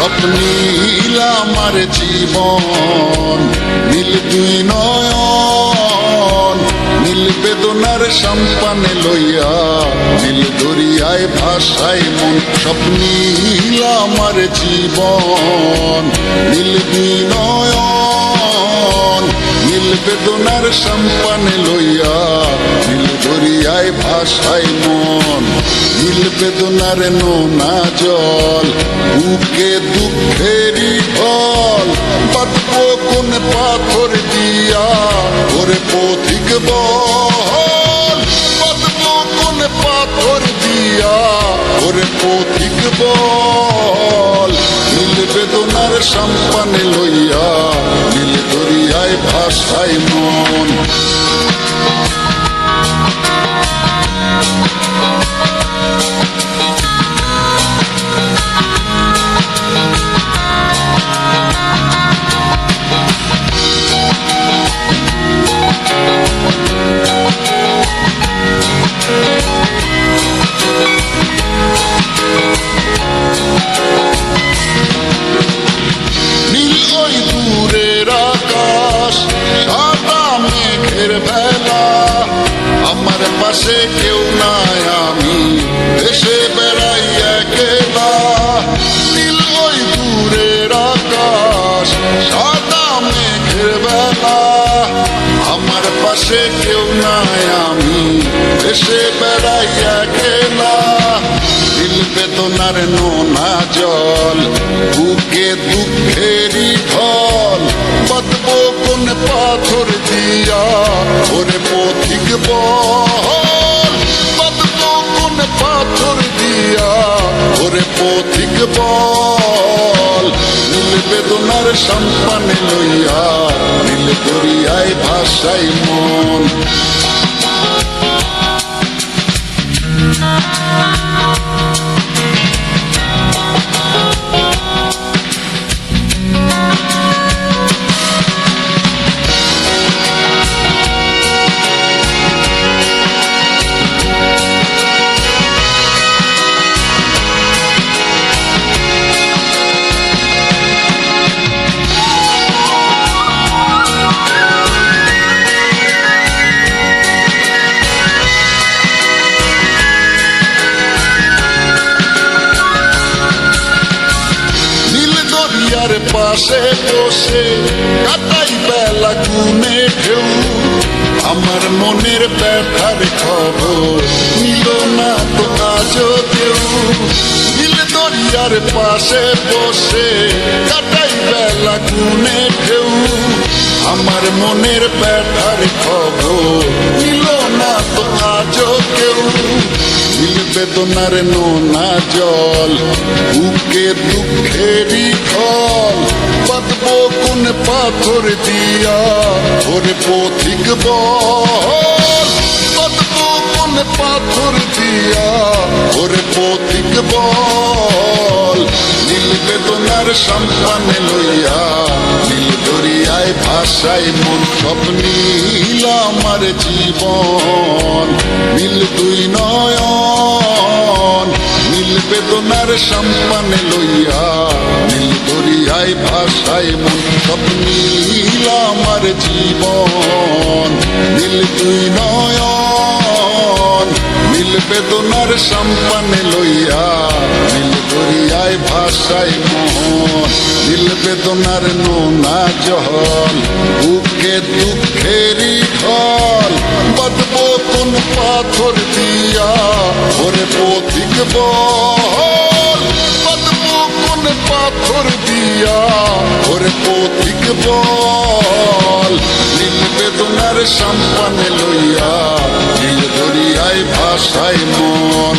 স্বপ্নীল আমার জীবন, নীল দুই নয়ন, নীল বেদনার সম্পানে লইয়া, নীল দরিয়ায় ভাসায় মন। স্বপ্নীল আমার জীবন, নীল দুই নয়ন, নীল বেদনার সম্পানে লইয়া, নীল দরিয়ায় ভাসায় মন। নীল বেদনার নোনা জল, বুকে দুঃখেরই ঢল, বাঁধবো কোন পাথর দিয়া ওরে পথিক বল, বাঁধবো কোন পাথর দিয়া ওরে পথিক বল। নীল বেদনার সম্পানে লইয়া, নীল দরিয়ায় ভাসায় মন। আমার পাশে কেউ নাই, আমি দেশে বেড়াই একলা। নীল ওই দূরের আকাশ, সাদা মেঘের বেলা, আমার পাশে কেউ নাই, আমি দেশে বেড়াই একলা। নীল বেদনার নোনা জল, বুকে দুঃখেরই ঢল, বাঁধবো কোন পাথর দিয়া ওরে পথিক বল, বাঁধবো কোন পাথর দিয়া ওরে পথিক বল। নীল বেদনার সম্পানে লইয়া, নীল দরিয়ায় ভাসায় মন। পাশে বসে কাটাই বেলা গুনে ঢেউ, আমার মনের ব্যথার খবর নিল না তো আজও কেউ। নীল দরিয়ার পাশে বসে কাটাই বেলা গুনে ঢেউ, আমার মনের ব্যথার খবর নিল না তো আজও কেউ। নীল বেদনার নোনা জল, বুকে দুঃখেরই ঢল, বাঁধবো কোন পাথর দিয়া ওরে পথিক বল, বাঁধবো কোন পাথর দিয়া ওরে পথিক বল। নীল বেদনার সম্পানে লইয়া, নীল দরিয়ায় ভাসায় মন। স্বপ্নীল আমার জীবন, নীল দুই নয়ন, নীল বেদনার সম্পানে লইয়া, নীল দরিয়ায় ভাসায় মন। স্বপ্নীল আমার জীবন, নীল দুই নয়ন, নীল বেদনার সম্পানে লইয়া, নীল দরিয়ায় ভাসায় মন। নীল বেদনার নোনা জল, বুকে দুঃখেরই ঢল, বাঁধবো কোন পাথর দিয়া ওরে পথিক বল, বাঁধবো কোন পাথর দিয়া ওরে পথিক বল। নীল বেদনার সম্পানে লইয়া, নীল দরিয়ায় ভাসায় মন।